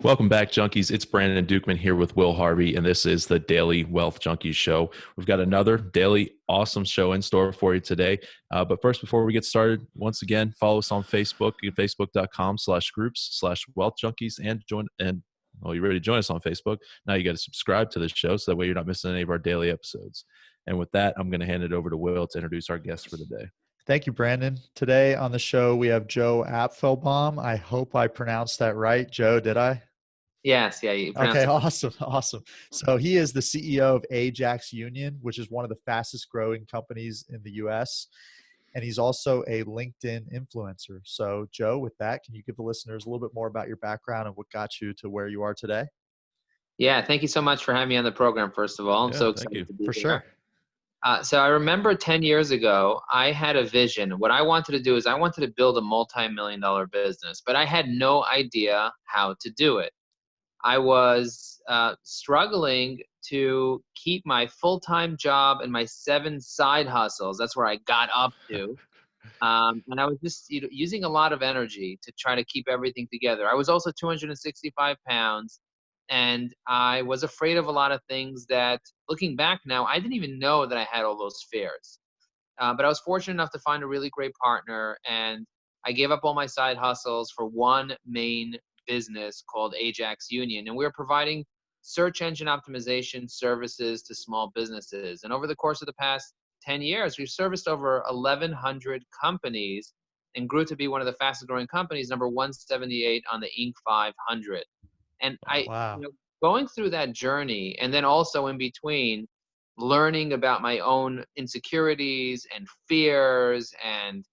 Welcome back, junkies. It's Brandon Dukeman here with Will Harvey, and this is the Daily Wealth Junkies Show. We've got another daily awesome show in store for you today. But first, before we get started, once again, follow us on Facebook at facebook.com/groups/wealth junkies and join. And well, you ready to join us on Facebook? Now you got to subscribe to this show so that way you're not missing any of our daily episodes. And with that, I'm going to hand it over to Will to introduce our guest for the day. Thank you, Brandon. Today on the show, we have Joe Apfelbaum. I hope I pronounced that right. Joe, did I? Yes, yeah, you pronounced Okay, it. awesome. So he is the CEO of Ajax Union, which is one of the fastest growing companies in the US. And he's also a LinkedIn influencer. So Joe, with that, can you give the listeners a little bit more about your background and what got you to where you are today? Yeah, thank you so much for having me on the program, first of all. I'm so thank you. excited to be For here. sure. So I remember 10 years ago, I had a vision. What I wanted to do is I wanted to build a multi-million-dollar business, but I had no idea how to do it. I was struggling to keep my full-time job and my 7 side hustles. That's where I got up to. And I was just using a lot of energy to try to keep everything together. I was also 265 pounds, and I was afraid of a lot of things that, looking back now, I didn't even know that I had all those fears. But I was fortunate enough to find a really great partner, and I gave up all my side hustles for one main business called Ajax Union, and we were providing search engine optimization services to small businesses. And over the course of the past 10 years, we've serviced over 1,100 companies and grew to be one of the fastest growing companies, number 178 on the Inc. 500. And Wow. going through that journey, and then also in between, learning about my own insecurities and fears and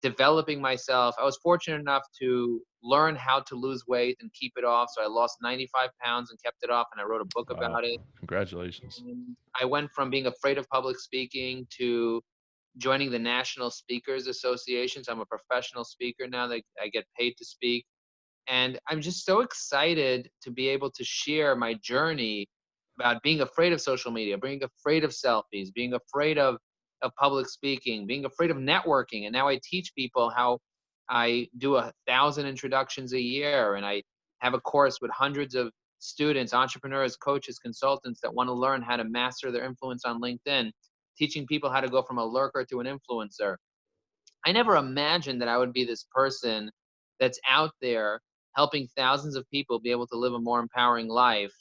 developing myself. I was fortunate enough to learn how to lose weight and keep it off. So I lost 95 pounds and kept it off, and I wrote a book Wow. about it. Congratulations. And I went from being afraid of public speaking to joining the National Speakers Association. So I'm a professional speaker now that I get paid to speak. And I'm just so excited to be able to share my journey about being afraid of social media, being afraid of selfies, being afraid of public speaking, being afraid of networking. And now I teach people how I do 1,000 introductions a year, and I have a course with hundreds of students, entrepreneurs, coaches, consultants that want to learn how to master their influence on LinkedIn, teaching people how to go from a lurker to an influencer. I never imagined that I would be this person that's out there helping thousands of people be able to live a more empowering life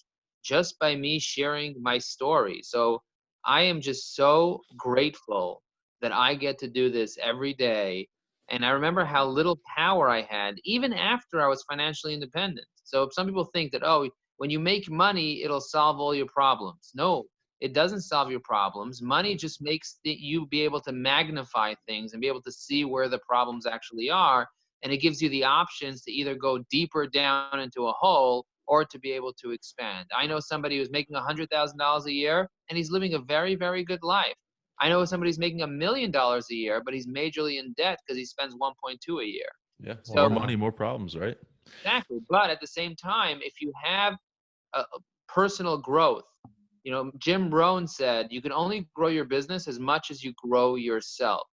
just by me sharing my story. So I am just so grateful that I get to do this every day. And I remember how little power I had even after I was financially independent. So some people think that, oh, when you make money, it'll solve all your problems. No, it doesn't solve your problems. Money just makes you be able to magnify things and be able to see where the problems actually are. And it gives you the options to either go deeper down into a hole or to be able to expand. I know somebody who's making $100,000 a year and he's living a very, very good life. I know somebody who's making $1 million a year, but he's majorly in debt because he spends 1.2 a year. Yeah. So More money, more problems, right? exactly. But at the same time, if you have a personal growth, Jim Rohn said, you can only grow your business as much as you grow yourself.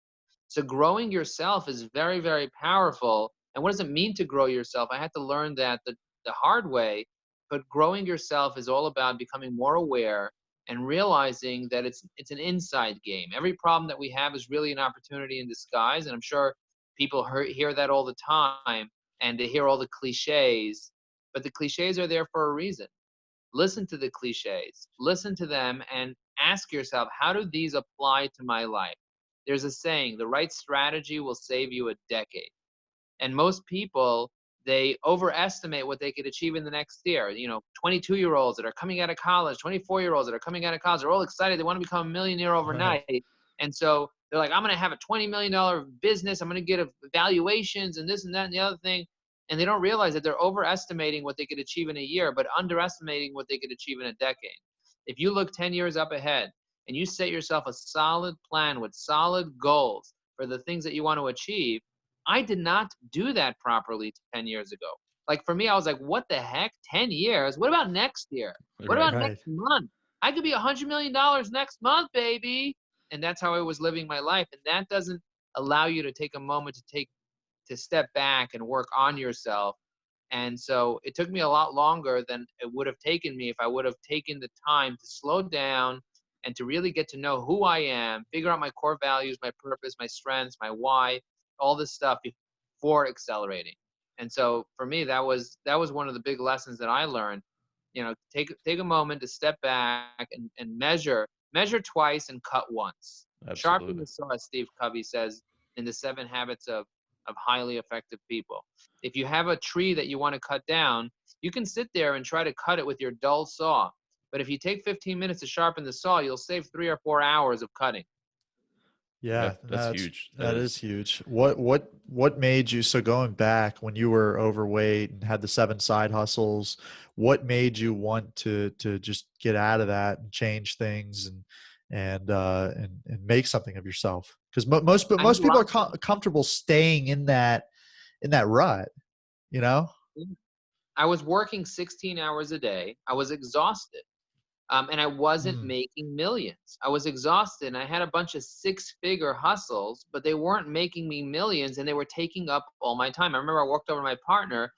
So growing yourself is very, very powerful. And what does it mean to grow yourself? I had to learn that the hard way, but growing yourself is all about becoming more aware and realizing that it's an inside game. Every problem that we have is really an opportunity in disguise. And I'm sure people hear that all the time, and they hear all the cliches, but the cliches are there for a reason. Listen to the cliches, listen to them, and ask yourself, how do these apply to my life? There's a saying, the right strategy will save you a decade. And most people, they overestimate what they could achieve in the next year. 22-year-olds that are coming out of college, 24-year-olds that are coming out of college, they're all excited. They want to become a millionaire overnight. Right. And so they're like, I'm going to have a $20 million business. I'm going to get evaluations and this and that and the other thing. And they don't realize that they're overestimating what they could achieve in a year, but underestimating what they could achieve in a decade. If you look 10 years up ahead and you set yourself a solid plan with solid goals for the things that you want to achieve, I did not do that properly 10 years ago. Like for me, I was like, what the heck? 10 years? What about next year? What Right. about Right. next month? I could be $100 million next month, baby. And that's how I was living my life. And that doesn't allow you to take a moment to step back and work on yourself. And so it took me a lot longer than it would have taken me if I would have taken the time to slow down and to really get to know who I am, figure out my core values, my purpose, my strengths, my why, all this stuff before accelerating. And so for me, that was one of the big lessons that I learned. Take a moment to step back and measure twice and cut once. Sharpen Absolutely. the saw, as Steve Covey says in the 7 Habits of Highly Effective People. If you have a tree that you want to cut down, you can sit there and try to cut it with your dull saw. But if you take 15 minutes to sharpen the saw, you'll save 3 or 4 hours of cutting. Yeah, That's huge. that is huge. What made you, so going back when you were overweight and had the 7 side hustles, what made you want to just get out of that and change things and make something of yourself? Because I had most people are lots of comfortable staying in that rut, you know? I was working 16 hours a day. I was exhausted. And I wasn't Mm. making millions. I was exhausted, and I had a bunch of 6-figure hustles, but they weren't making me millions, and they were taking up all my time. I remember I walked over to my partner,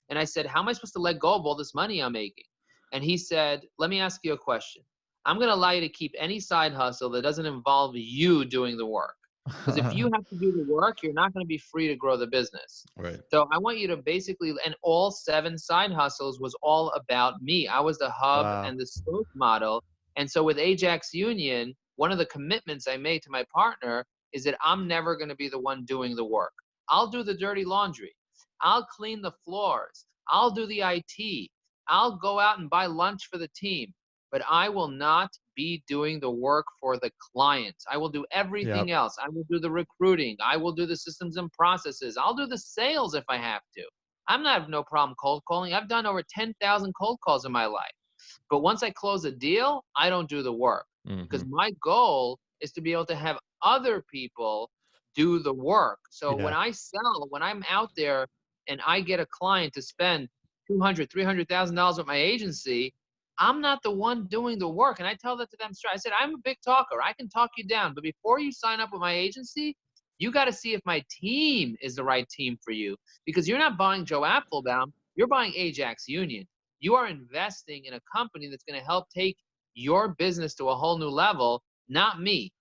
and I said, how am I supposed to let go of all this money I'm making? And he said, let me ask you a question. I'm going to allow you to keep any side hustle that doesn't involve you doing the work. Because if you have to do the work, you're not going to be free to grow the business. Right. So I want you to basically, and all 7 side hustles was all about me. I was the hub Wow. and the spoke model. And so with Ajax Union, one of the commitments I made to my partner is that I'm never going to be the one doing the work. I'll do the dirty laundry. I'll clean the floors. I'll do the IT. I'll go out and buy lunch for the team. But I will not be doing the work for the clients. I will do everything Yep. else. I will do the recruiting. I will do the systems and processes. I'll do the sales if I have to. I'm not have no problem cold calling. I've done over 10,000 cold calls in my life. But once I close a deal, I don't do the work because Hmm. my goal is to be able to have other people do the work. So when Yeah. I sell, when I'm out there and I get a client to spend $200,000, $300,000 with my agency, I'm not the one doing the work. And I tell that to them straight. I said, I'm a big talker. I can talk you down. But before you sign up with my agency, you got to see if my team is the right team for you. Because you're not buying Joe Apfelbaum, you're buying Ajax Union. You are investing in a company that's going to help take your business to a whole new level, not me.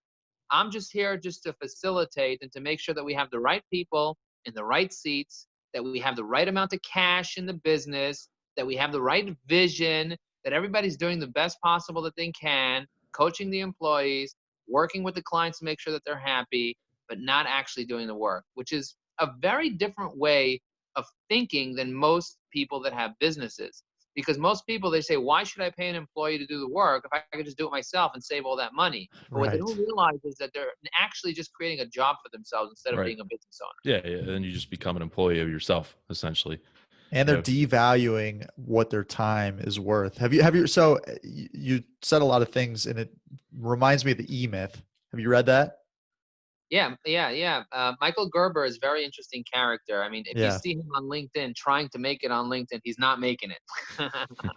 I'm just here just to facilitate and to make sure that we have the right people in the right seats, that we have the right amount of cash in the business, that we have the right vision, that everybody's doing the best possible that they can, coaching the employees, working with the clients to make sure that they're happy, but not actually doing the work, which is a very different way of thinking than most people that have businesses. Because most people, they say, why should I pay an employee to do the work if I could just do it myself and save all that money? But what they Right. don't realize is that they're actually just creating a job for themselves instead of Right. being a business owner. Yeah, yeah. And then you just become an employee of yourself, essentially. And You they're know, devaluing what their time is worth. Have you so you said a lot of things and it reminds me of the EMyth. Have you read that? Yeah. Michael Gerber is a very interesting character. I mean, if you Yeah. see him on LinkedIn trying to make it on LinkedIn, he's not making it.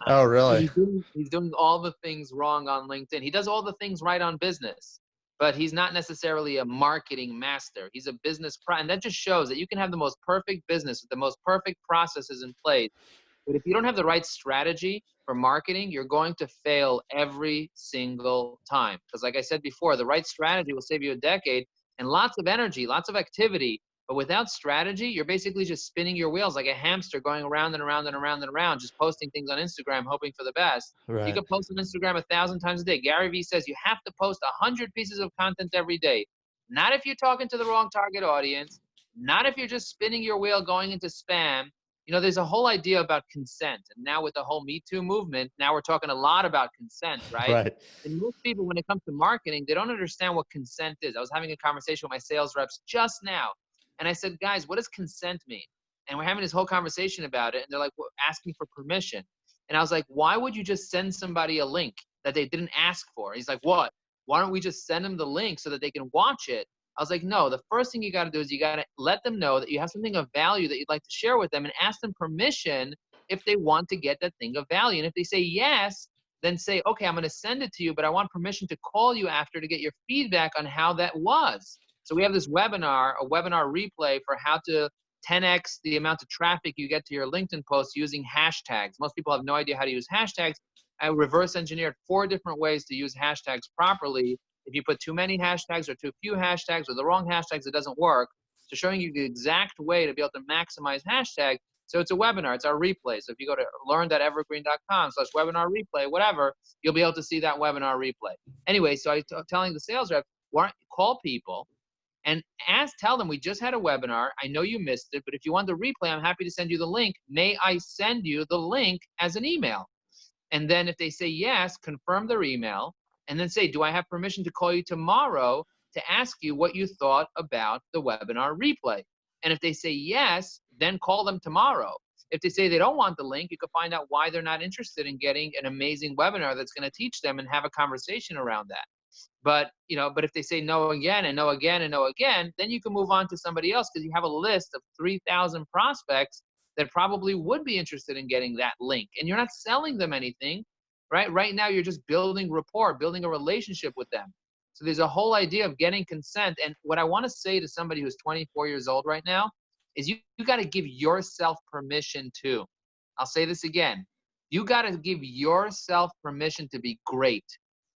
Oh, really? He's doing all the things wrong on LinkedIn. He does all the things right on business, but he's not necessarily a marketing master. He's a business and that just shows that you can have the most perfect business with the most perfect processes in place. But if you don't have the right strategy for marketing, you're going to fail every single time. Because like I said before, the right strategy will save you a decade and lots of energy, lots of activity. But without strategy, you're basically just spinning your wheels like a hamster going around and around and around and around, just posting things on Instagram, hoping for the best. You Right. can post on Instagram 1,000 times a day. Gary Vee says you have to post 100 pieces of content every day. Not if you're talking to the wrong target audience, not if you're just spinning your wheel going into spam. There's a whole idea about consent. And now with the whole Me Too movement, now we're talking a lot about consent, right? Right. And most people, when it comes to marketing, they don't understand what consent is. I was having a conversation with my sales reps just now. And I said, guys, what does consent mean? And we're having this whole conversation about it. And they're like, well, asking for permission. And I was like, why would you just send somebody a link that they didn't ask for? He's like, what? Why don't we just send them the link so that they can watch it? I was like, no, the first thing you got to do is you got to let them know that you have something of value that you'd like to share with them and ask them permission if they want to get that thing of value. And if they say yes, then say, okay, I'm going to send it to you, but I want permission to call you after to get your feedback on how that was. So we have this webinar, a webinar replay for how to 10x the amount of traffic you get to your LinkedIn posts using hashtags. Most people have no idea how to use hashtags. I reverse engineered 4 different ways to use hashtags properly. If you put too many hashtags or too few hashtags or the wrong hashtags, it doesn't work. So showing you the exact way to be able to maximize hashtags. So it's a webinar, it's our replay. So if you go to learn.evergreen.com/webinar replay, whatever, you'll be able to see that webinar replay. Anyway, so I'm telling the sales rep, call people and tell them we just had a webinar. I know you missed it, but if you want the replay, I'm happy to send you the link. May I send you the link as an email? And then if they say yes, confirm their email, and then say, do I have permission to call you tomorrow to ask you what you thought about the webinar replay? And if they say yes, then call them tomorrow. If they say they don't want the link, you can find out why they're not interested in getting an amazing webinar that's going to teach them and have a conversation around that. But if they say no again and no again and no again, then you can move on to somebody else, because you have a list of 3,000 prospects that probably would be interested in getting that link. And you're not selling them anything, right? Right now, you're just building rapport, building a relationship with them. So there's a whole idea of getting consent. And what I want to say to somebody who's 24 years old right now is you got to give yourself permission too. I'll say this again. You got to give yourself permission to be great.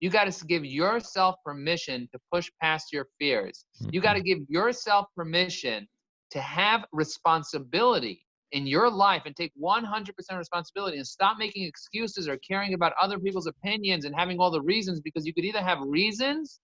You got to give yourself permission to push past your fears. You got to give yourself permission to have responsibility in your life and take 100% responsibility, and stop making excuses or caring about other people's opinions and having all the reasons, because you could either have reasons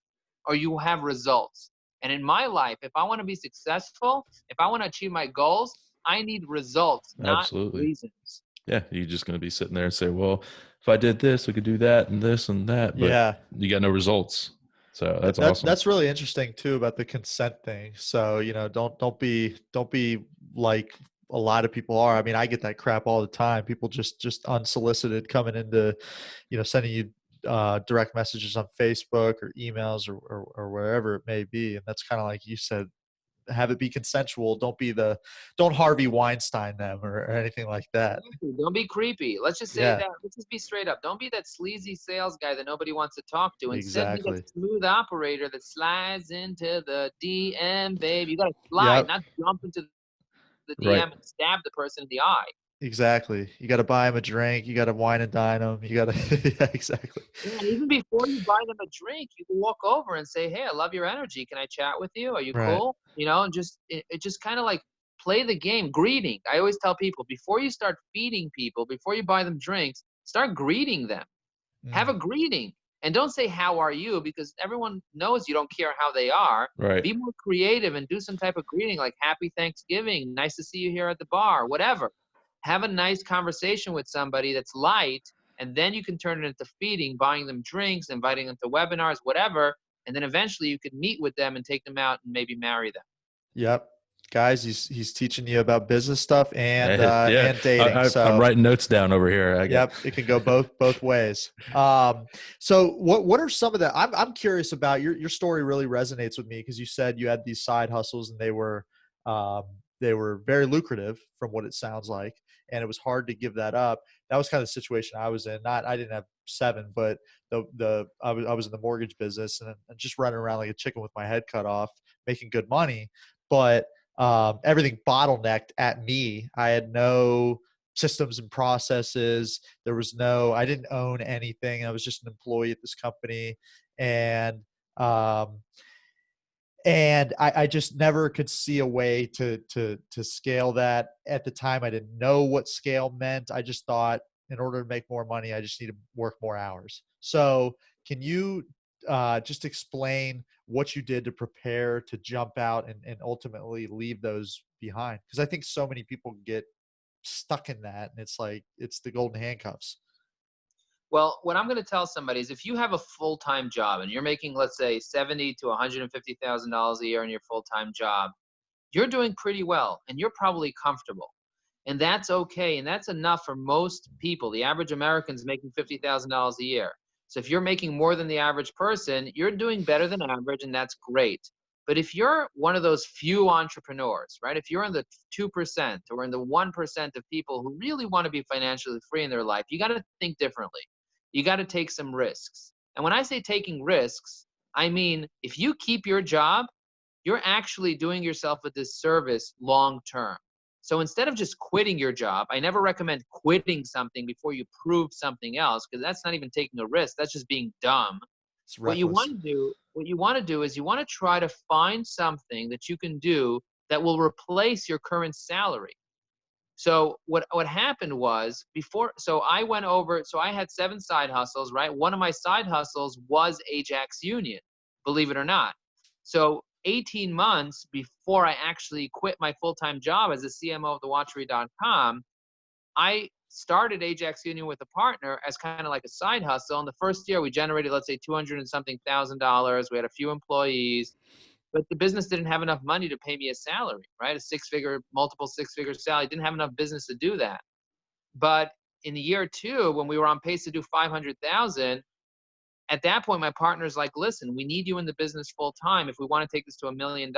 or you have results. And in my life, if I want to be successful, if I want to achieve my goals, I need results, not Absolutely. reasons. Yeah, you're just going to be sitting there and say, well, if I did this, I could do that and this and that, but Yeah. you got no results. So that's awesome. That's really interesting too about the consent thing. So, don't be like a lot of people are. I mean, I get that crap all the time. People just unsolicited coming into, sending you direct messages on Facebook or emails or wherever it may be. And that's kind of like you said, have it be consensual. Don't Harvey Weinstein them or anything like that. Don't be creepy. Let's just say that. Let's just be straight up. Don't be that sleazy sales guy that nobody wants to talk to. Instead, be that smooth operator that slides into the DM, babe. You got to slide, not jump into the DM and stab the person in the eye. Exactly. You got to buy them a drink. You got to wine and dine them. You got to, yeah, exactly. Yeah, and even before you buy them a drink, you can walk over and say, hey, I love your energy. Can I chat with you? Are you cool? And it just kind of like play the game. Greeting. I always tell people, before you start feeding people, before you buy them drinks, start greeting them. Have a greeting. And don't say, how are you? Because everyone knows you don't care how they are. Right. Be more creative and do some type of greeting, like happy Thanksgiving. Nice to see you here at the bar, whatever. Have a nice conversation with somebody that's light, and then you can turn it into feeding, buying them drinks, inviting them to webinars, whatever. And then eventually you could meet with them and take them out and maybe marry them. Yep. Guys, he's teaching you about business stuff and dating. I'm writing notes down over here. It can go both ways. So what are some of the? I'm curious about your story. Really resonates with me because you said you had these side hustles and they were very lucrative from what it sounds like, and it was hard to give that up. That was kind of the situation I was in. I didn't have 7, but I was in the mortgage business and just running around like a chicken with my head cut off, making good money, but everything bottlenecked at me. I had no systems and processes. I didn't own anything. I was just an employee at this company. And I just never could see a way to scale that. At the time, I didn't know what scale meant. I just thought in order to make more money, I just need to work more hours. So can you just explain what you did to prepare to jump out and ultimately leave those behind? Because I think so many people get stuck in that, and it's the golden handcuffs. Well, what I'm going to tell somebody is if you have a full-time job and you're making, let's say, $70,000 to $150,000 a year in your full-time job, you're doing pretty well and you're probably comfortable. And that's okay. And that's enough for most people. The average American is making $50,000 a year. So if you're making more than the average person, you're doing better than average, and that's great. But if you're one of those few entrepreneurs, right? If you're in the 2% or in the 1% of people who really want to be financially free in their life, you got to think differently. You got to take some risks. And when I say taking risks, I mean, if you keep your job, you're actually doing yourself a disservice long term. So instead of just quitting your job, I never recommend quitting something before you prove something else, because that's not even taking a risk. That's just being dumb. It's What you reckless. want to do, is you want to try to find something that you can do that will replace your current salary. So what happened was before, so I went over, so I had 7 side hustles, right? One of my side hustles was Ajax Union, believe it or not. So 18 months before I actually quit my full-time job as the CMO of the watchery.com, I started Ajax Union with a partner as kind of like a side hustle. In the first year, we generated, let's say, 200 and something $1,000. We had a few employees, but the business didn't have enough money to pay me a salary, right? Multiple six-figure salary. Didn't have enough business to do that. But in the year 2, when we were on pace to do 500,000, at that point, my partner's like, listen, we need you in the business full time. If we want to take this to $1 million,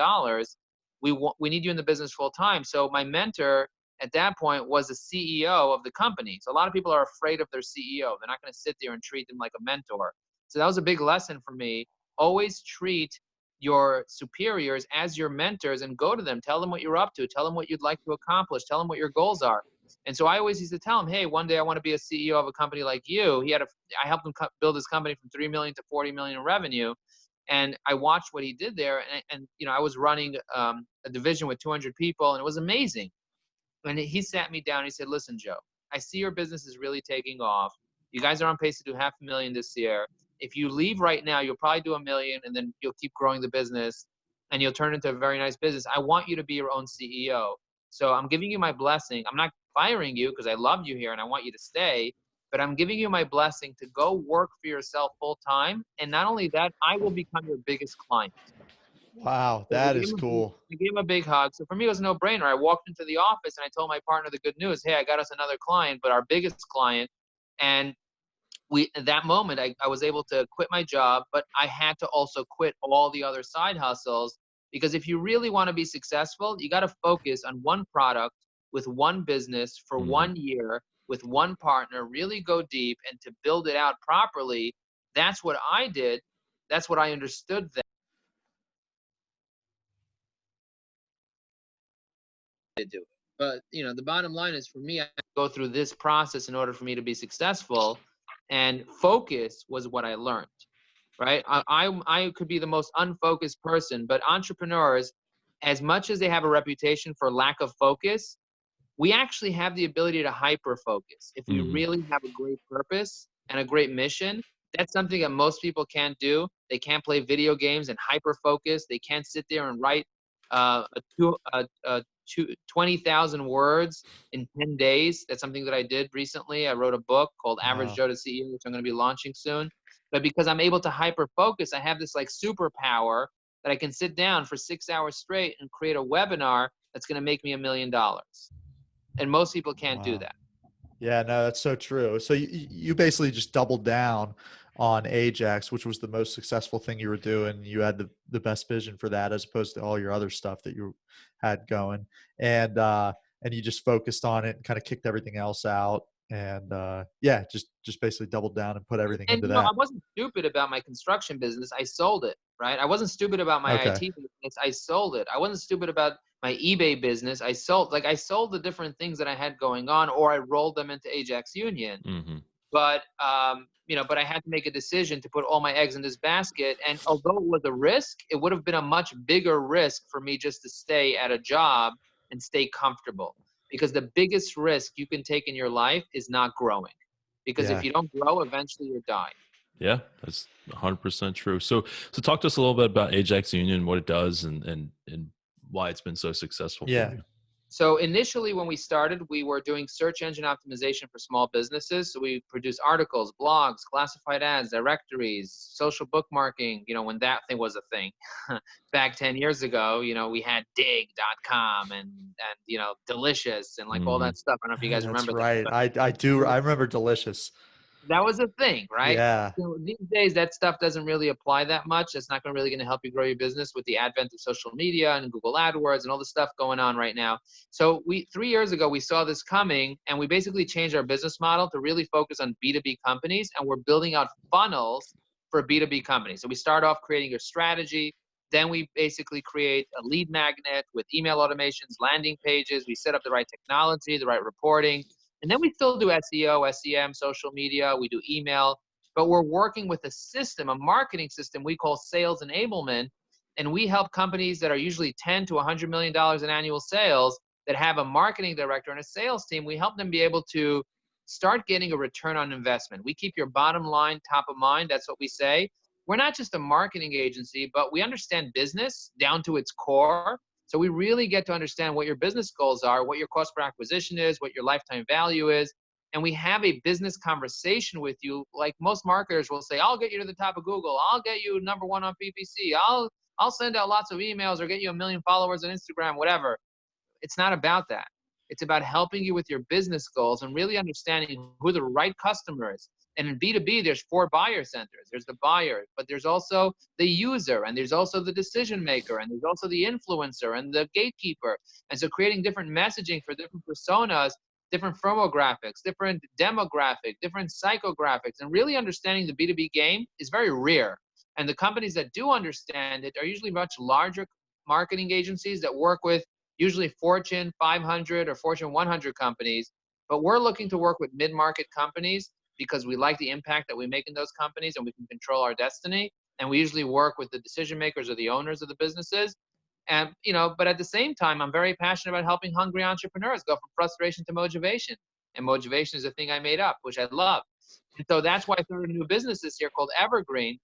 we need you in the business full time. So my mentor at that point was the CEO of the company. So a lot of people are afraid of their CEO. They're not going to sit there and treat them like a mentor. So that was a big lesson for me. Always treat your superiors as your mentors and go to them. Tell them what you're up to. Tell them what you'd like to accomplish. Tell them what your goals are. And so I always used to tell him, hey, one day I want to be a CEO of a company like you. I helped him build his company from 3 million to 40 million in revenue. And I watched what he did there. And I was running a division with 200 people, and it was amazing. And he sat me down and he said, listen, Joe, I see your business is really taking off. You guys are on pace to do $500,000 this year. If you leave right now, you'll probably do $1 million, and then you'll keep growing the business and you'll turn it into a very nice business. I want you to be your own CEO. So I'm giving you my blessing. I'm not firing you because I love you here and I want you to stay, but I'm giving you my blessing to go work for yourself full time. And not only that, I will become your biggest client. Wow, So I that gave is him cool. a big hug. So for me, it was a no-brainer. I walked into the office and I told my partner the good news. Hey, I got us another client, but our biggest client. And at that moment, I was able to quit my job, but I had to also quit all the other side hustles, because if you really want to be successful, you got to focus on one product with one business for Mm-hmm. 1 year with one partner, really go deep, and to build it out properly. That's what I did. That's what I understood then. To do it. But the bottom line is, for me, I had to go through this process in order for me to be successful, and focus was what I learned. Right? I could be the most unfocused person, but entrepreneurs, as much as they have a reputation for lack of focus, we actually have the ability to hyper focus. If we Mm-hmm. really have a great purpose and a great mission, that's something that most people can't do. They can't play video games and hyper focus. They can't sit there and write 20,000 words in 10 days. That's something that I did recently. I wrote a book called Average Wow. Joe to CEO, which I'm going to be launching soon. But because I'm able to hyper focus, I have this like superpower that I can sit down for 6 hours straight and create a webinar that's going to make me $1 million. And most people can't do Wow. that. Yeah, no, that's so true. So you basically just doubled down on Ajax, which was the most successful thing you were doing. You had the best vision for that, as opposed to all your other stuff that you had going. And you just focused on it and kind of kicked everything else out. And yeah, just basically doubled down and put everything And into I that. wasn't stupid about my construction business. I sold it, right? I wasn't stupid about my Okay. IT business. I sold it. I wasn't stupid about my eBay business. I sold the different things that I had going on, or I rolled them into Ajax Union. Mm-hmm. But but I had to make a decision to put all my eggs in this basket. And although it was a risk, it would have been a much bigger risk for me just to stay at a job and stay comfortable. Because the biggest risk you can take in your life is not growing. Because if Yeah. you don't grow, eventually you'll die. Yeah, that's 100% true. So talk to us a little bit about Ajax Union, what it does, and why it's been so successful for Yeah. you. So initially, when we started, we were doing search engine optimization for small businesses. So we produced articles, blogs, classified ads, directories, social bookmarking, when that thing was a thing. Back 10 years ago, we had dig.com and Delicious and like all Mm-hmm. that stuff. I don't know if you guys That's remember that, right. but I do. I remember Delicious. that was a thing, right? Yeah. So these days, that stuff doesn't really apply that much. It's not really going to help you grow your business with the advent of social media and Google AdWords and all the stuff going on right now. So 3 years ago, we saw this coming, and we basically changed our business model to really focus on B2B companies, and we're building out funnels for B2B companies. So we start off creating your strategy, Then we basically create a lead magnet with email automations, landing pages. We set up the right technology, the right reporting. And then we still do SEO, SEM, social media. We do email. But we're working with a system, a marketing system we call sales enablement. And we help companies that are usually $10 to $100 million in annual sales that have a marketing director and a sales team. We help them be able to start getting a return on investment. We keep your bottom line top of mind. That's what we say. We're not just a marketing agency, but we understand business down to its core. So we really get to understand what your business goals are, what your cost per acquisition is, what your lifetime value is. And we have a business conversation with you. Like most marketers will say, I'll get you to the top of Google. I'll get you number one on PPC. I'll send out lots of emails or get you 1 million followers on Instagram, whatever. It's not about that. It's about helping you with your business goals and really understanding who the right customer is. And in B2B, there's 4 buyer centers. There's the buyer, but there's also the user, and there's also the decision maker, and there's also the influencer and the gatekeeper. And so creating different messaging for different personas, different firmographics, different demographic, different psychographics, and really understanding the B2B game is very rare. And the companies that do understand it are usually much larger marketing agencies that work with usually Fortune 500 or Fortune 100 companies. But we're looking to work with mid-market companies because we like the impact that we make in those companies and we can control our destiny. And we usually work with the decision makers or the owners of the businesses. And, but at the same time, I'm very passionate about helping hungry entrepreneurs go from frustration to motivation. And motivation is a thing I made up, which I love. And so that's why I started a new business this year called Evergreen.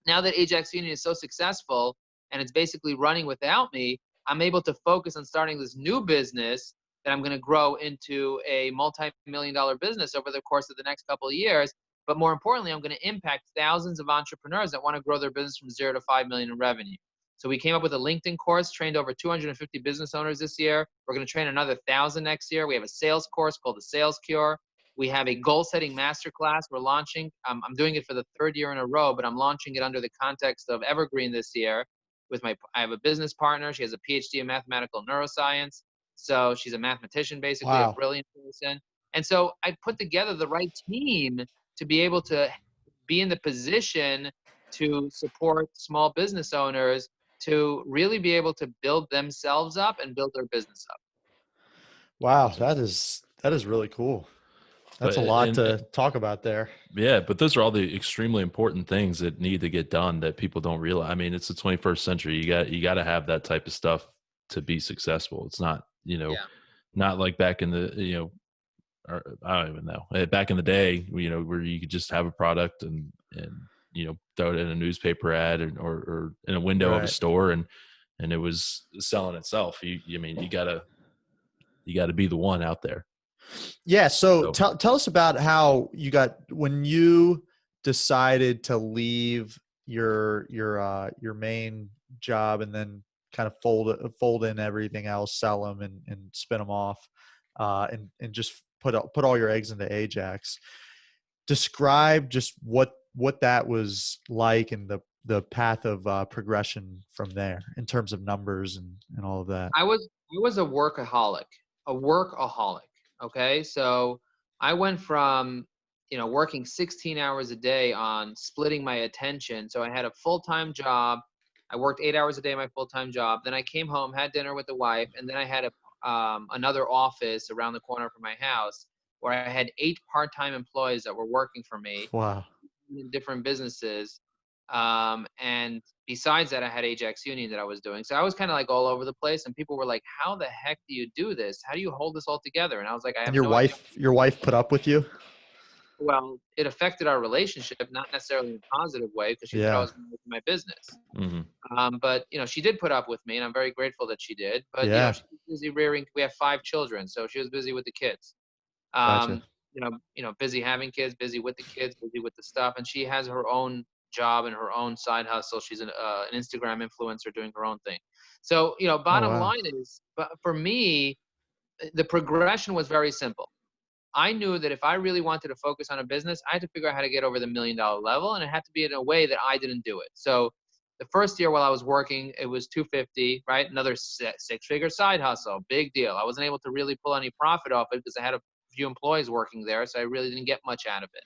Now that Ajax Union is so successful and it's basically running without me, I'm able to focus on starting this new business that I'm going to grow into a multi-million-dollar business over the course of the next couple of years. But more importantly, I'm going to impact thousands of entrepreneurs that want to grow their business from 0 to 5 million in revenue. So we came up with a LinkedIn course, trained over 250 business owners this year. We're going to train another 1,000 next year. We have a sales course called the Sales Cure. We have a goal-setting masterclass we're launching. I'm doing it for the 3rd year in a row, but I'm launching it under the context of Evergreen this year. I have a business partner. She has a PhD in mathematical neuroscience. So she's a mathematician, basically, a brilliant person. And so I put together the right team to be able to be in the position to support small business owners to really be able to build themselves up and build their business up. Wow, that is really cool. That's a lot to talk about there. Yeah, but those are all the extremely important things that need to get done that people don't realize. I mean, it's the 21st century. You got to have that type of stuff to be successful. It's not, not like back in the, or I don't even know. Back in the day, where you could just have a product and throw it in a newspaper ad or in a window of a store and it was selling itself. You gotta be the one out there. Yeah. So tell us about how when you decided to leave your main job and then kind of fold in everything else, sell them and spin them off, and just put all your eggs into Ajax. Describe just what that was like and the path of progression from there in terms of numbers and all of that. I was a workaholic. Okay. So I went from, working 16 hours a day on splitting my attention. So I had a full-time job. I worked 8 hours a day in my full-time job. Then I came home, had dinner with the wife, and then I had another office around the corner from my house where I had 8 part-time employees that were working for me. Wow. In different businesses. And besides that, I had Ajax Union that I was doing. So I was kind of like all over the place. And people were like, how the heck do you do this? How do you hold this all together? And I was like, I have no idea. Your wife put up with you? Well, it affected our relationship, not necessarily in a positive way, because she thought I was going to my business. Mm-hmm. But, she did put up with me, and I'm very grateful that she did. But, she was busy rearing. We have 5 children, so she was busy with the kids. Gotcha. Busy having kids, busy with the kids, busy with the stuff. And she has her own job and her own side hustle. She's an Instagram influencer doing her own thing. So, bottom line is, but for me, the progression was very simple. I knew that if I really wanted to focus on a business, I had to figure out how to get over the $1 million level, and it had to be in a way that I didn't do it. So the first year while I was working, it was 250, right? Another 6-figure side hustle, big deal. I wasn't able to really pull any profit off it because I had a few employees working there, so I really didn't get much out of it.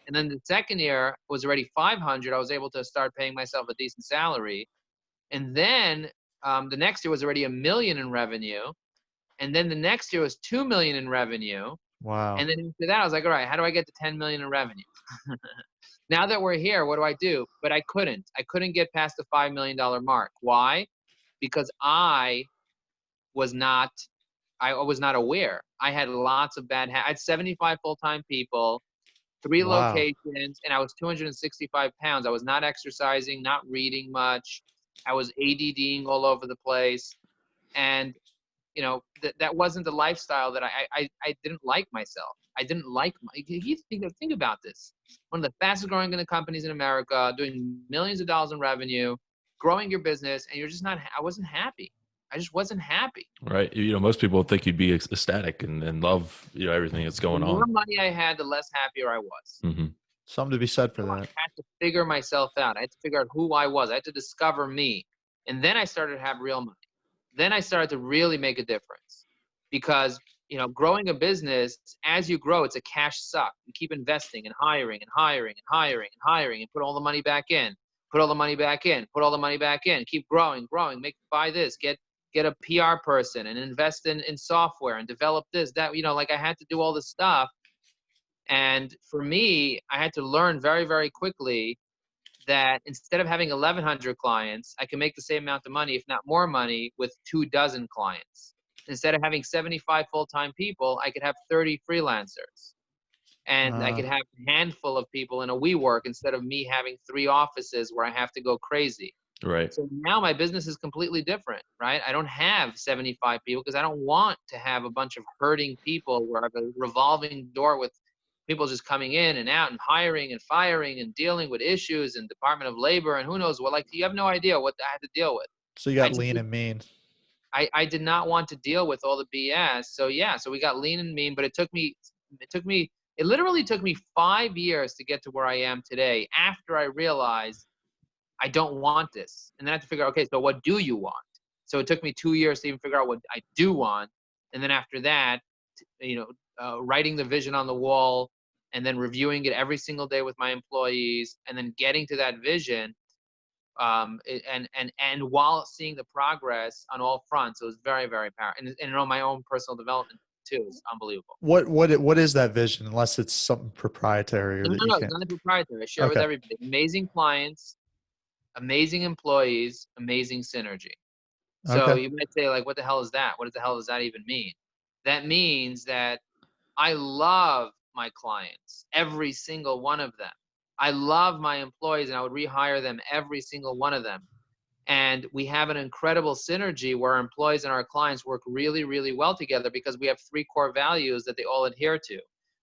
And then the second year was already 500. I was able to start paying myself a decent salary. And then the next year was already $1 million in revenue. And then the next year was $2 million in revenue. Wow. And then after that, I was like, all right, how do I get to 10 million in revenue? Now that we're here, what do I do? But I couldn't get past the $5 million mark. Why? Because I was not aware. I had lots of I had 75 full-time people, 3 Wow. locations, and I was 265 pounds. I was not exercising, not reading much. I was ADDing all over the place. And that wasn't the lifestyle that I didn't like myself. I didn't like think about this. One of the fastest growing companies in America, doing millions of dollars in revenue, growing your business, and you're just not. I wasn't happy. I just wasn't happy. Right. Most people think you'd be ecstatic and love, everything that's going The on. more money I had, the less happier I was. Mm-hmm. Something to be said for So I that. had to figure myself out. I had to figure out who I was. I had to discover me. And then I started to have real money. Then I started to really make a difference. Because, growing a business, as you grow, it's a cash suck. You keep investing and hiring and hiring and hiring and hiring and put all the money back in, put all the money back in, put all the money back in, keep growing, buy this, get a PR person and invest in software and develop this, that, like I had to do all this stuff. And for me, I had to learn very, very quickly that instead of having 1,100 clients, I can make the same amount of money, if not more money, with 24 clients. Instead of having 75 full-time people, I could have 30 freelancers. And I could have a handful of people in a WeWork instead of me having 3 offices where I have to go crazy. Right. So now my business is completely different, right? I don't have 75 people because I don't want to have a bunch of hurting people where I have a revolving door with people just coming in and out and hiring and firing and dealing with issues and Department of Labor and who knows what. Like, you have no idea what I had to deal with. So you got lean and mean. I did not want to deal with all the BS. So we got lean and mean, but it literally took me 5 years to get to where I am today after I realized I don't want this. And then I had to figure out, okay, so what do you want? So it took me 2 years to even figure out what I do want. And then after that, writing the vision on the wall and then reviewing it every single day with my employees and then getting to that vision. And while seeing the progress on all fronts, it was very, very powerful. And on my own personal development too, is unbelievable. What is that vision? Unless it's something proprietary or No, that you it's can't. not proprietary. I share it with everybody. Amazing clients, amazing employees, amazing synergy. So you might say, like, what the hell is that? What the hell does that even mean? That means that I love my clients, every single one of them. I love my employees, and I would rehire them, every single one of them. And we have an incredible synergy where our employees and our clients work really, really well together because we have 3 core values that they all adhere to: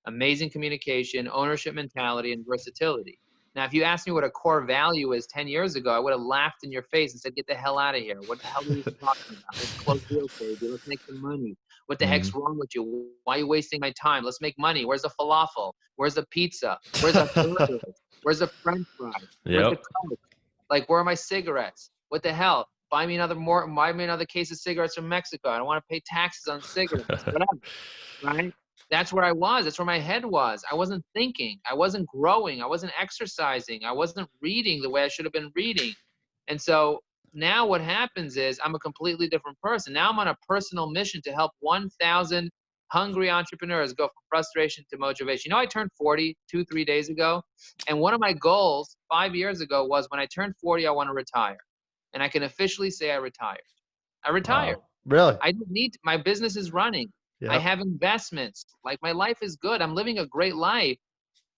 amazing communication, ownership mentality, and versatility. Now, if you asked me what a core value is 10 years ago, I would have laughed in your face and said, get the hell out of here. What the hell are you even talking about? Let's close deals, baby. Let's make some money. What the heck's wrong with you? Why are you wasting my time? Let's make money. Where's the falafel? Where's the pizza? Where's the burgers? Where's the french fries? Where's the Coke? Like, where are my cigarettes? What the hell? Buy me another case of cigarettes from Mexico. I don't want to pay taxes on cigarettes. Whatever. Right? That's where I was. That's where my head was. I wasn't thinking. I wasn't growing. I wasn't exercising. I wasn't reading the way I should have been reading. And so now what happens is I'm a completely different person. Now I'm on a personal mission to help 1,000 hungry entrepreneurs go from frustration to motivation. I turned 40 3 days ago. And one of my goals 5 years ago was, when I turned 40, I want to retire. And I can officially say I retired. I retired. Wow. Really? I didn't need my business is running. Yep. I have investments. Like, my life is good. I'm living a great life.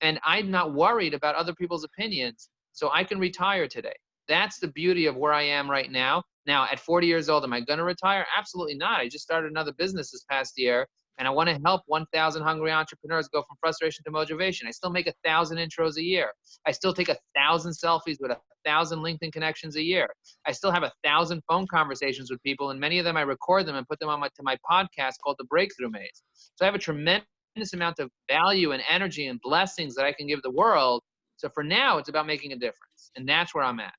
And I'm not worried about other people's opinions. So I can retire today. That's the beauty of where I am right now. Now, at 40 years old, am I going to retire? Absolutely not. I just started another business this past year. And I want to help 1,000 hungry entrepreneurs go from frustration to motivation. I still make 1,000 intros a year. I still take 1,000 selfies with 1,000 LinkedIn connections a year. I still have 1,000 phone conversations with people, and many of them I record them and put them on to my podcast called The Breakthrough Maze. So I have a tremendous amount of value and energy and blessings that I can give the world. So for now, it's about making a difference, and that's where I'm at.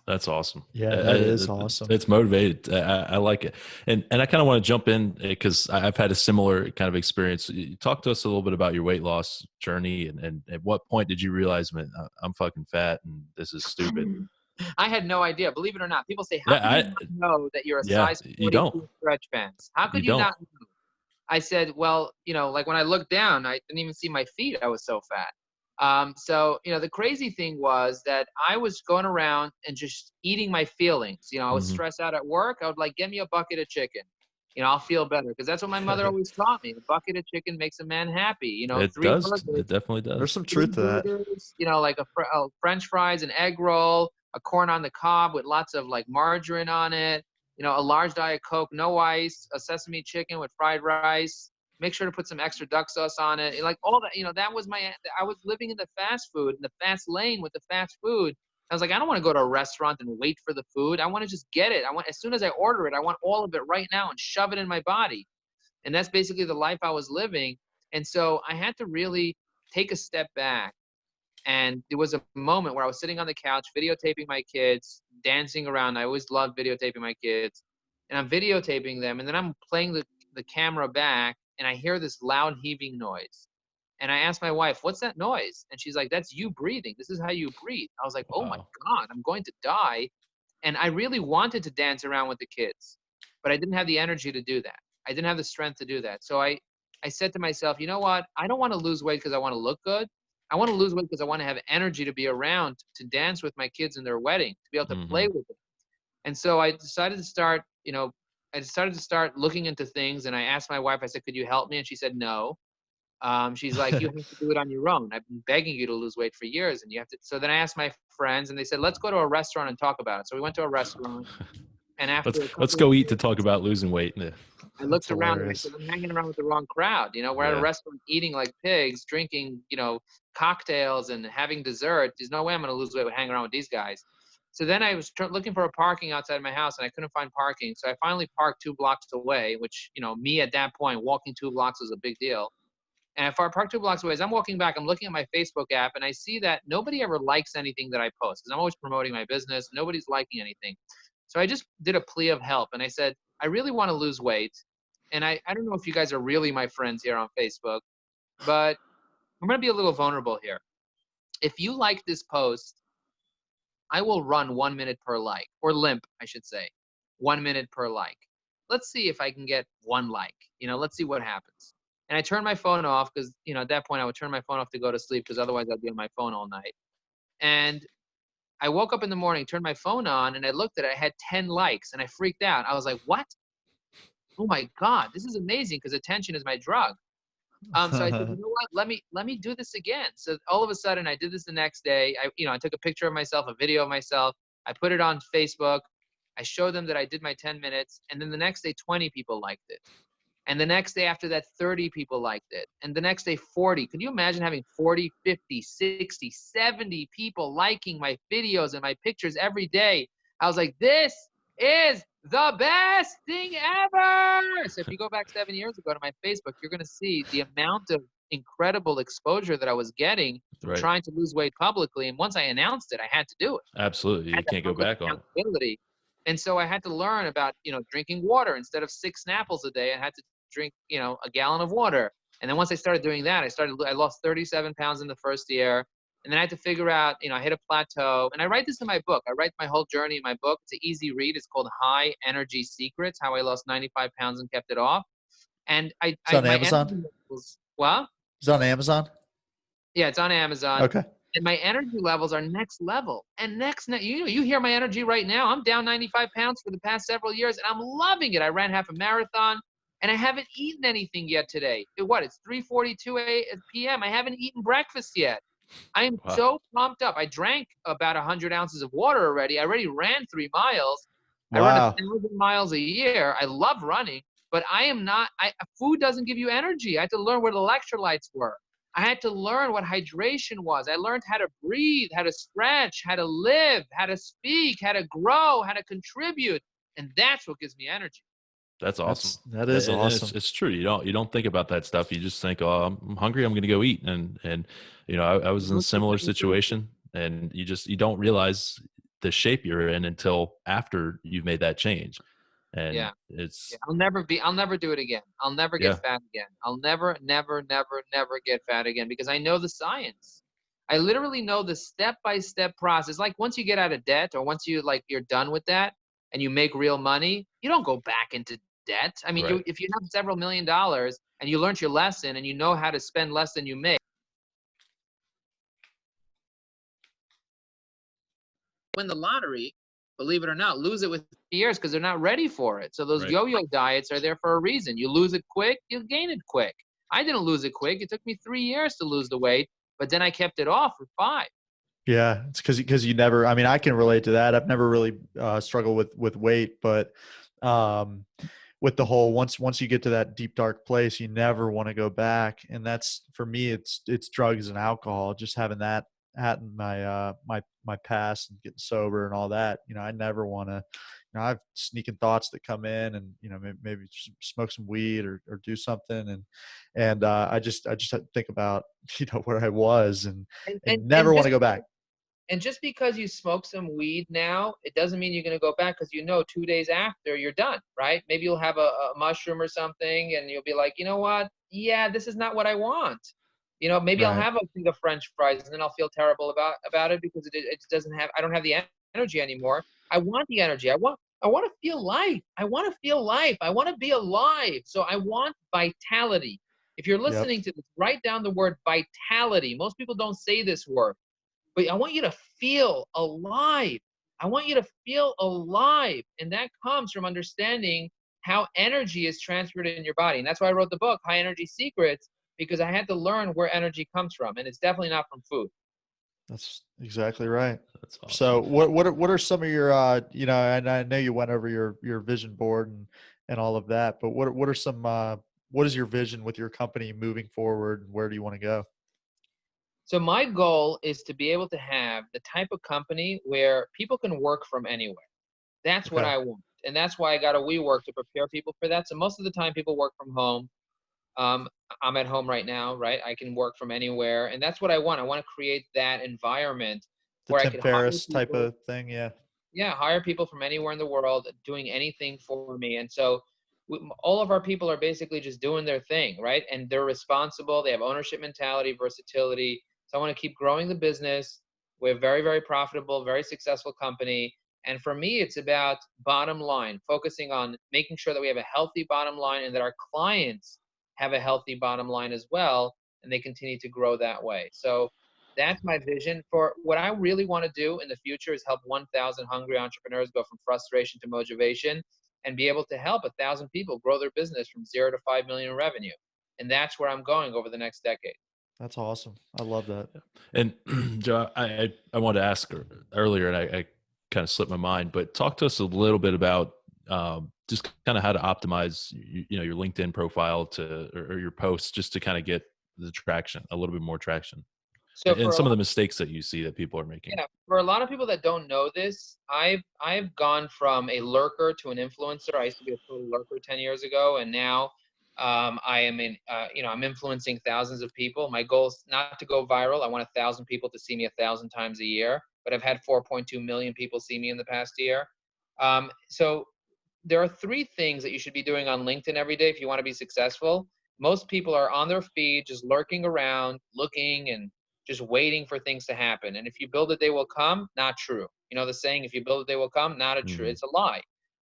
That's awesome. Yeah, that is awesome. It's motivated. I like it. And I kind of want to jump in because I've had a similar kind of experience. Talk to us a little bit about your weight loss journey, and at what point did you realize, man, I'm fucking fat and this is stupid? I had no idea. Believe it or not, people say, "How Yeah, could you not know that you're a yeah, size you don't. 42 stretch pants? How You could you don't. not know?" I said, "Well, like when I looked down, I didn't even see my feet. I was so fat." So the crazy thing was that I was going around and just eating my feelings. I was Mhm. stressed out at work. I would like, "Get me a bucket of chicken. I'll feel better," because that's what my mother always taught me. A bucket of chicken makes a man happy. It Three does. burgers It definitely There's does. some three truth to that. burgers, like a French fries, an egg roll, a corn on the cob with lots of like margarine on it, a large Diet Coke, no ice, a sesame chicken with fried rice. Make sure to put some extra duck sauce on it. Like all that, that was I was living in the fast food, in the fast lane with the fast food. I was like, I don't want to go to a restaurant and wait for the food. I want to just get it. As soon as I order it, I want all of it right now and shove it in my body. And that's basically the life I was living. And so I had to really take a step back. And there was a moment where I was sitting on the couch, videotaping my kids, dancing around. I always loved videotaping my kids. And I'm videotaping them. And then I'm playing the camera back, and I hear this loud heaving noise. And I asked my wife, "What's that noise?" And she's like, "That's you breathing. This is how you breathe." I was like, "Oh my Wow. God, I'm going to die." And I really wanted to dance around with the kids, but I didn't have the energy to do that. I didn't have the strength to do that. So I said to myself, you know what? I don't want to lose weight because I want to look good. I want to lose weight because I want to have energy to be around to dance with my kids in their wedding, to be able to play Mhm. with them. And so I decided to start, looking into things. And I asked my wife, I said, "Could you help me?" And she said, "No." She's like, "You have to do it on your own. I've been begging you to lose weight for years, and you have to." So then I asked my friends, and they said, "Let's go to a restaurant and talk about it." So we went to a restaurant, and Let's after a let's couple of go eat to talk days, about losing weight. Yeah. I That's looked around and I hilarious. said, "I'm hanging around with the wrong crowd. We're at a Yeah. restaurant eating like pigs, drinking, cocktails and having dessert. There's no way I'm going to lose weight with hanging around with these guys." So then I was looking for a parking outside my house, and I couldn't find parking. So I finally parked 2 blocks away, which, me at that point, walking 2 blocks was a big deal. And if I park 2 blocks away, as I'm walking back, I'm looking at my Facebook app, and I see that nobody ever likes anything that I post because I'm always promoting my business. Nobody's liking anything. So I just did a plea of help, and I said, "I really want to lose weight. And I don't know if you guys are really my friends here on Facebook, but I'm going to be a little vulnerable here. If you like this post, I will run 1 minute per like, or limp, I should say, 1 minute per like. Let's see if I can get one like. Let's see what happens." And I turned my phone off because, at that point I would turn my phone off to go to sleep because otherwise I'd be on my phone all night. And I woke up in the morning, turned my phone on, and I looked at it. I had 10 likes, and I freaked out. I was like, "What? Oh my God, this is amazing," because attention is my drug. So I said, "You know what? Let me do this again." So all of a sudden, I did this the next day. I took a picture of myself, a video of myself. I put it on Facebook. I showed them that I did my 10 minutes, and then the next day, 20 people liked it. And the next day after that, 30 people liked it. And the next day, 40. Could you imagine having 40, 50, 60, 70 people liking my videos and my pictures every day? I was like, this is the best thing ever. So if you go back 7 years ago to my Facebook, you're going to see the amount of incredible exposure that I was getting from Right. trying to lose weight publicly. And once I announced it, I had to do it. Absolutely. I You had that can't go public back on it. accountability. And so I had to learn about, drinking water instead of 6 Snapples a day. I had to drink, a gallon of water. And then once I started doing that, I lost 37 pounds in the first year. And then I had to figure out, I hit a plateau. And I write this in my book. I write my whole journey in my book. It's an easy read. It's called High Energy Secrets: How I Lost 95 Pounds and Kept It Off. And It's on my Amazon. energy levels, well, It's on Amazon. yeah, it's on Amazon. Okay. And my energy levels are next level. And you hear my energy right now. I'm down 95 pounds for the past several years, and I'm loving it. I ran half a marathon, and I haven't eaten anything yet today. It's 3:42 p.m. I haven't eaten breakfast yet. I am Wow. so pumped up. I drank about 100 ounces of water already. I already ran 3 miles. I run Wow. 1,000 miles a year. I love running, but I am not. Food doesn't give you energy. I had to learn what electrolytes were. I had to learn what hydration was. I learned how to breathe, how to stretch, how to live, how to speak, how to grow, how to contribute, and that's what gives me energy. That's awesome. That is And awesome. it's true. You don't think about that stuff. You just think, "Oh, I'm hungry. I'm going to go eat." And I was in a Most people similar think the same thing. situation, and you don't realize the shape you're in until after you've made that change. And Yeah. Yeah, it's I'll never do it again. I'll never get yeah, fat again. I'll never, never, never, never get fat again because I know the science. I literally know the step-by-step process. Like once you get out of debt, or once you're done with that and you make real money, you don't go back into debt. I mean, Right. if you have several $1,000,000 and you learned your lesson and you know how to spend less than you make, win the lottery, believe it or not, lose it within years because they're not ready for it. So those Right. yo-yo diets are there for a reason. You lose it quick, you gain it quick. I didn't lose it quick. It took me 3 years to lose the weight, but then I kept it off for 5. Yeah, it's because you never. I mean, I can relate to that. I've never really struggled with weight, but um, with the whole once you get to that deep dark place, you never want to go back. And that's for me, it's drugs and alcohol. Just having that in my past and getting sober and all that. You know, I never want to. You know, I have sneaking thoughts that come in, and you know, maybe smoke some weed or do something, and I just think about where I was And and and and never want just to go back. And just because you smoke some weed now, it doesn't mean you're going to go back, because 2 days after you're done, right? Maybe you'll have a mushroom or something and you'll be like, you know what? Yeah, this is not what I want. Maybe I'll Right. have a thing of French fries and then I'll feel terrible about it because it doesn't have, I don't have the energy anymore. I want the energy. I want to feel life. I want to feel life. I want to be alive. So I want vitality. If you're Yep. listening to this, write down the word vitality. Most people don't say this word. But I want you to feel alive. I want you to feel alive. And that comes from understanding how energy is transferred in your body. And that's why I wrote the book, High Energy Secrets, because I had to learn where energy comes from. And it's definitely not from food. That's exactly right. That's So awesome. what are some of your and I know you went over your vision board and all of that, but what are some what is your vision with your company moving forward? Where do you want to go? So my goal is to be able to have the type of company where people can work from anywhere. That's what Okay. I want. And that's why I got a WeWork to prepare people for that. So most of the time people work from home. Um, I'm at home right now, right? I can work from anywhere, and that's what I want. I want to create that environment The where I Tim could hire Ferriss type people. of thing, yeah. Yeah, hire people from anywhere in the world doing anything for me. And so all of our people are basically just doing their thing, right? And they're responsible. They have ownership mentality, versatility. So I want to keep growing the business. We're a very, very profitable, very successful company. And for me, it's about bottom line, focusing on making sure that we have a healthy bottom line and that our clients have a healthy bottom line as well. And they continue to grow that way. So that's my vision for what I really want to do in the future is help 1,000 hungry entrepreneurs go from frustration to motivation and be able to help 1,000 people grow their business from 0 to 5 million in revenue. And that's where I'm going over the next decade. That's awesome. I love that. And Joe, I wanted to ask earlier, and I kind of slipped my mind, but talk to us a little bit about just kind of how to optimize, your LinkedIn profile or your posts, just to kind of get the traction, a little bit more traction, So and for a some of lot the mistakes that you see that people are making. Yeah, for a lot of people that don't know this, I've gone from a lurker to an influencer. I used to be a total lurker 10 years ago, and now I am I'm influencing thousands of people. My goal is not to go viral. I want 1,000 people to see me 1,000 times a year, but I've had 4.2 million people see me in the past year. So there are 3 things that you should be doing on LinkedIn every day if you want to be successful. Most people are on their feed, just lurking around, looking and just waiting for things to happen. And if you build it, they will come, not true. You know the saying, if you build it, they will come, not a true. Hmm. It's a lie.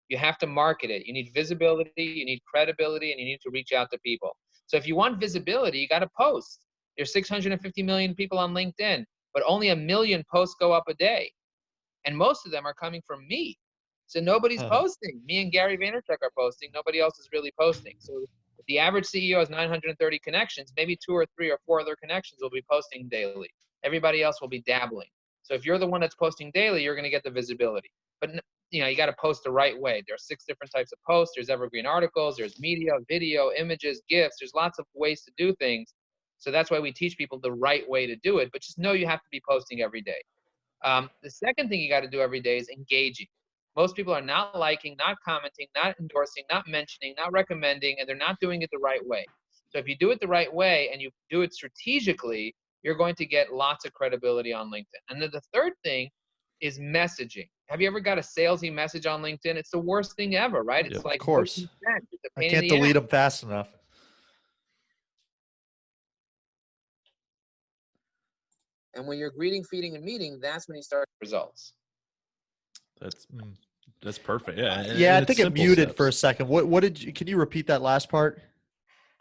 You have to market it. You need visibility, you need credibility, and you need to reach out to people. So if you want visibility, you got to post. There's 650 million people on LinkedIn, but only 1 million posts go up a day. And most of them are coming from me. So nobody's posting. Me and Gary Vaynerchuk are posting. Nobody else is really posting. So if the average CEO has 930 connections, maybe 2 or 3 or 4 other connections will be posting daily. Everybody else will be dabbling. So if you're the one that's posting daily, you're going to get the visibility. But you got to post the right way. There are 6 different types of posts. There's evergreen articles. There's media, video, images, GIFs. There's lots of ways to do things. So that's why we teach people the right way to do it. But just know you have to be posting every day. The second thing you got to do every day is engaging. Most people are not liking, not commenting, not endorsing, not mentioning, not recommending, and they're not doing it the right way. So if you do it the right way and you do it strategically, you're going to get lots of credibility on LinkedIn. And then the third thing is messaging. Have you ever got a salesy message on LinkedIn? It's the worst thing ever, right? Yep. It's Of like no course. consent. It's a I pain in can't the delete ass. them fast enough. And when you're greeting, feeding, and meeting, that's when you start results. That's perfect. Yeah, Yeah, and I it's think it simple muted steps. for a second. What did you? Can you repeat that last part?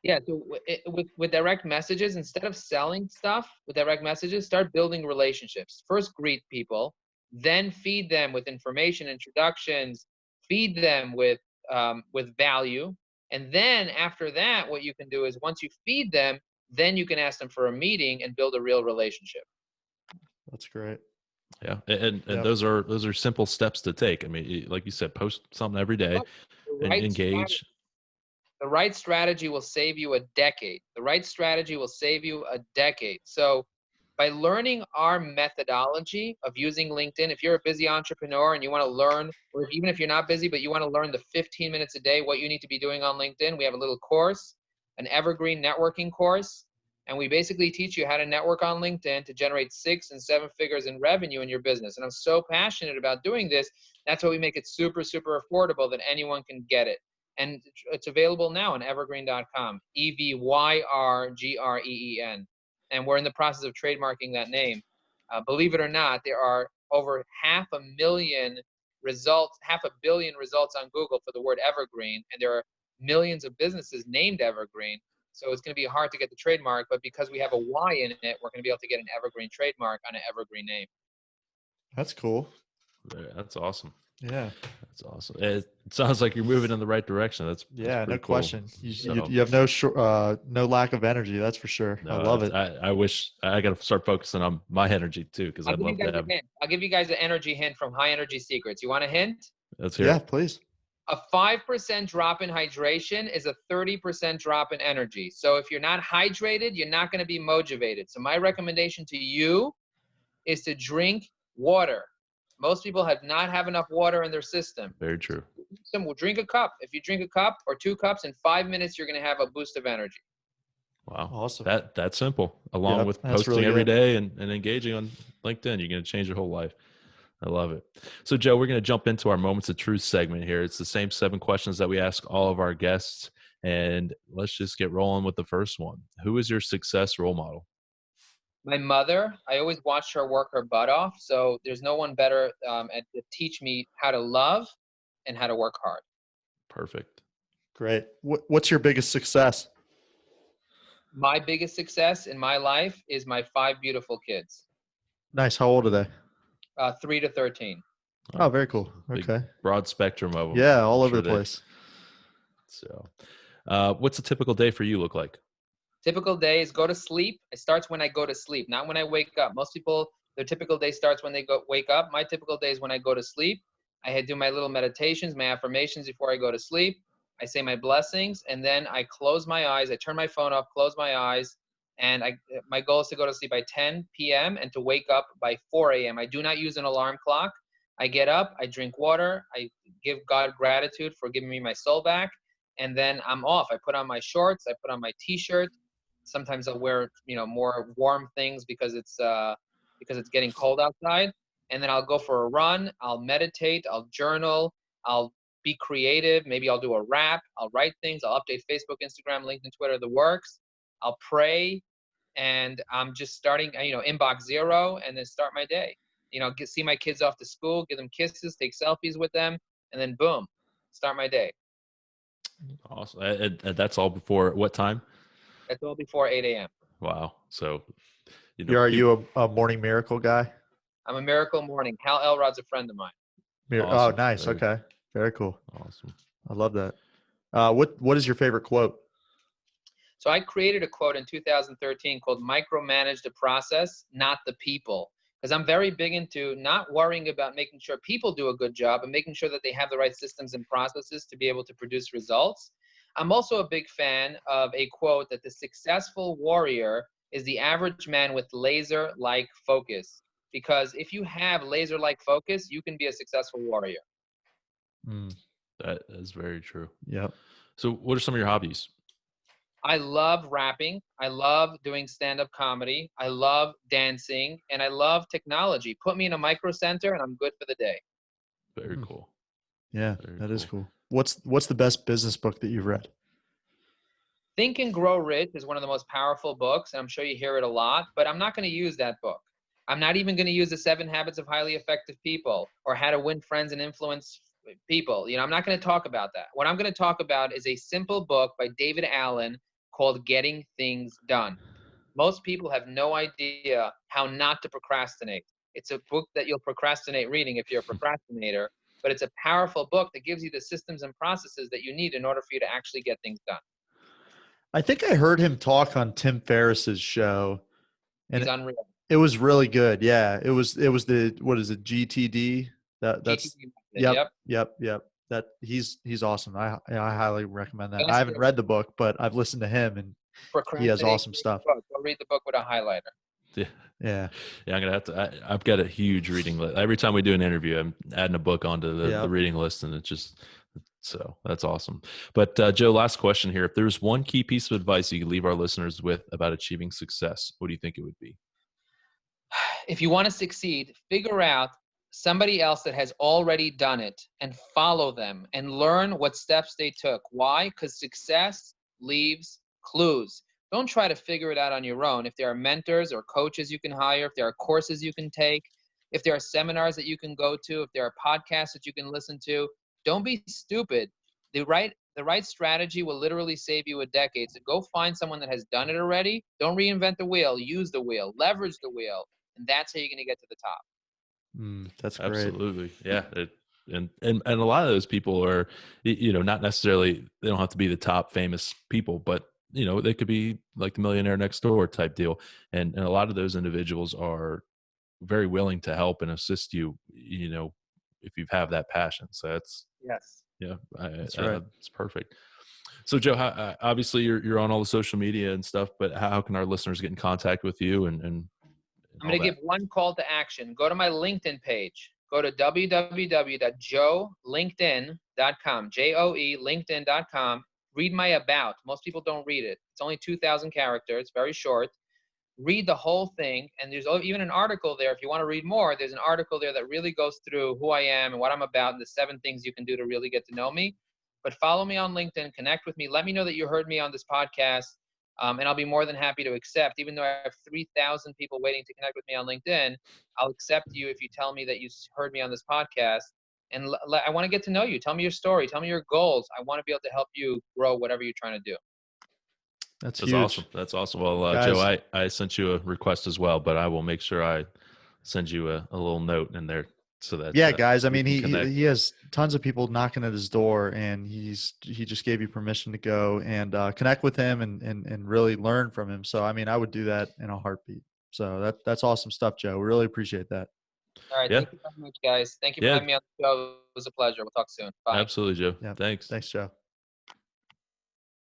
Yeah, so with direct messages, instead of selling stuff with direct messages, start building relationships. First, greet people, then feed them with information, introductions, feed them with value, and then after that, what you can do is once you feed them, then you can ask them for a meeting and build a real relationship. That's great. Yeah, and Yep. those are simple steps to take. I mean, like you said, post something every day The and right engage. the right strategy will save you a decade. The right strategy will save you a decade. So by learning our methodology of using LinkedIn, if you're a busy entrepreneur and you want to learn, or even if you're not busy, but you want to learn the 15 minutes a day, what you need to be doing on LinkedIn, we have a little course, an Evergreen networking course. And we basically teach you how to network on LinkedIn to generate 6 and 7 figures in revenue in your business. And I'm so passionate about doing this. That's why we make it super, super affordable that anyone can get it. And it's available now on evergreen.com, EVYRGREEN. And we're in the process of trademarking that name. Believe it or not, there are over 500,000 results, 500 million results on Google for the word evergreen, and there are millions of businesses named Evergreen. So it's going to be hard to get the trademark, but because we have a Y in it, we're going to be able to get an Evergreen trademark on an Evergreen name. That's cool. That's awesome. Yeah. That's awesome. It sounds like you're moving in the right direction. That's Yeah, no cool. question. You have no lack of energy. That's for sure. No, I love it. I wish I got to start focusing on my energy too, because I'd love to have. I'll give you guys an energy hint from High Energy Secrets. You want a hint? Let's hear Yeah, it. please. A 5% drop in hydration is a 30% drop in energy. So if you're not hydrated, you're not going to be motivated. So my recommendation to you is to drink water. Most people not have enough water in their system. Very true. Simple. Drink a cup. If you drink a cup or 2 cups in 5 minutes, you're going to have a boost of energy. Wow. Awesome. That's simple. Along with posting really every good. day and engaging on LinkedIn, you're going to change your whole life. I love it. So, Joe, we're going to jump into our Moments of Truth segment here. It's the same 7 questions that we ask all of our guests. And let's just get rolling with the first one. Who is your success role model? My mother. I always watched her work her butt off. So there's no one better to teach me how to love and how to work hard. Perfect. Great. What's your biggest success? My biggest success in my life is my 5 beautiful kids. Nice. How old are they? 3 to 13. Oh, very cool. Big, okay. broad spectrum of them. Yeah, all over the place. So, what's a typical day for you look like? Typical day is go to sleep. It starts when I go to sleep, not when I wake up. Most people, their typical day starts when they wake up. My typical day is when I go to sleep. I do my little meditations, my affirmations before I go to sleep. I say my blessings, and then I close my eyes. I turn my phone off, close my eyes, and my goal is to go to sleep by 10 p.m. and to wake up by 4 a.m. I do not use an alarm clock. I get up, I drink water, I give God gratitude for giving me my soul back, and then I'm off. I put on my shorts, I put on my t-shirt. Sometimes I'll wear, more warm things because it's getting cold outside. And then I'll go for a run. I'll meditate. I'll journal. I'll be creative. Maybe I'll do a rap. I'll write things. I'll update Facebook, Instagram, LinkedIn, Twitter, the works. I'll pray. And I'm just starting, inbox 0 and then start my day. See my kids off to school, give them kisses, take selfies with them, and then boom, start my day. Awesome. And that's all before what time? That's all before 8 a.m. Wow. So, Are you a morning miracle guy? I'm a Miracle Morning. Hal Elrod's a friend of mine. Awesome. Oh, nice. Okay. Very cool. Awesome. I love that. What is your favorite quote? So I created a quote in 2013 called "Micromanage the process, not the people." Because I'm very big into not worrying about making sure people do a good job and making sure that they have the right systems and processes to be able to produce results. I'm also a big fan of a quote that the successful warrior is the average man with laser-like focus. Because if you have laser-like focus, you can be a successful warrior. That is very true. Yep. So what are some of your hobbies? I love rapping. I love doing stand-up comedy. I love dancing, and I love technology. Put me in a micro center, and I'm good for the day. Very cool. Yeah, that is cool. What's the best business book that you've read? Think and Grow Rich is one of the most powerful books, and I'm sure you hear it a lot, but I'm not going to use that book. I'm not even going to use the 7 Habits of Highly Effective People or How to Win Friends and Influence People. I'm not going to talk about that. What I'm going to talk about is a simple book by David Allen called Getting Things Done. Most people have no idea how not to procrastinate. It's a book that you'll procrastinate reading if you're a procrastinator, but it's a powerful book that gives you the systems and processes that you need in order for you to actually get things done. I think I heard him talk on Tim Ferriss's show, and He's unreal. it was really good. Yeah, it was the, what is it, GTD? That's GTD, yep. That he's awesome. I highly recommend that. I Best haven't read the book, but I've listened to him, and he has awesome stuff. Go read the book with a highlighter. Yeah. I'm gonna have to. I've got a huge reading list. Every time we do an interview, I'm adding a book onto the reading list, and it's just so that's awesome. But Joe, last question here: if there's one key piece of advice you could leave our listeners with about achieving success, what do you think it would be? If you want to succeed, figure out somebody else that has already done it and follow them and learn what steps they took. Why? Because success leaves clues. Don't try to figure it out on your own. If there are mentors or coaches you can hire, if there are courses you can take, if there are seminars that you can go to, if there are podcasts that you can listen to, don't be stupid. The right strategy will literally save you a decade. So go find someone that has done it already. Don't reinvent the wheel. Use the wheel. Leverage the wheel. And that's how you're going to get to the top. That's great. Absolutely. Yeah. And a lot of those people are, not necessarily, they don't have to be the top famous people, but they could be like the millionaire next door type deal. And a lot of those individuals are very willing to help and assist you, if you have that passion. So that's, yes. Yeah, that's right. It's perfect. So Joe, obviously you're on all the social media and stuff, but how can our listeners get in contact with you and I'm going to give one call to action. Go to my LinkedIn page. Go to www.joelinkedin.com, J-O-E, LinkedIn.com. Read my about. Most people don't read it. It's only 2,000 characters, very short. Read the whole thing. And there's even an article there. If you want to read more, there's an article there that really goes through who I am and what I'm about and the 7 things you can do to really get to know me. But follow me on LinkedIn, connect with me. Let me know that you heard me on this podcast. And I'll be more than happy to accept, even though I have 3,000 people waiting to connect with me on LinkedIn, I'll accept you if you tell me that you heard me on this podcast. And I want to get to know you. Tell me your story. Tell me your goals. I want to be able to help you grow whatever you're trying to do. That's huge. Awesome. That's awesome. Well, Joe, I sent you a request as well, but I will make sure I send you a little note in there so that guys. I mean, he has tons of people knocking at his door, and he just gave you permission to go and connect with him and really learn from him. So I mean, I would do that in a heartbeat. So that's awesome stuff, Joe. We really appreciate that. All right. Thank you very much, guys. Thank you for having me on the show. It was a pleasure. We'll talk soon. Bye. Absolutely, Joe. Yeah. Thanks. Thanks, Joe.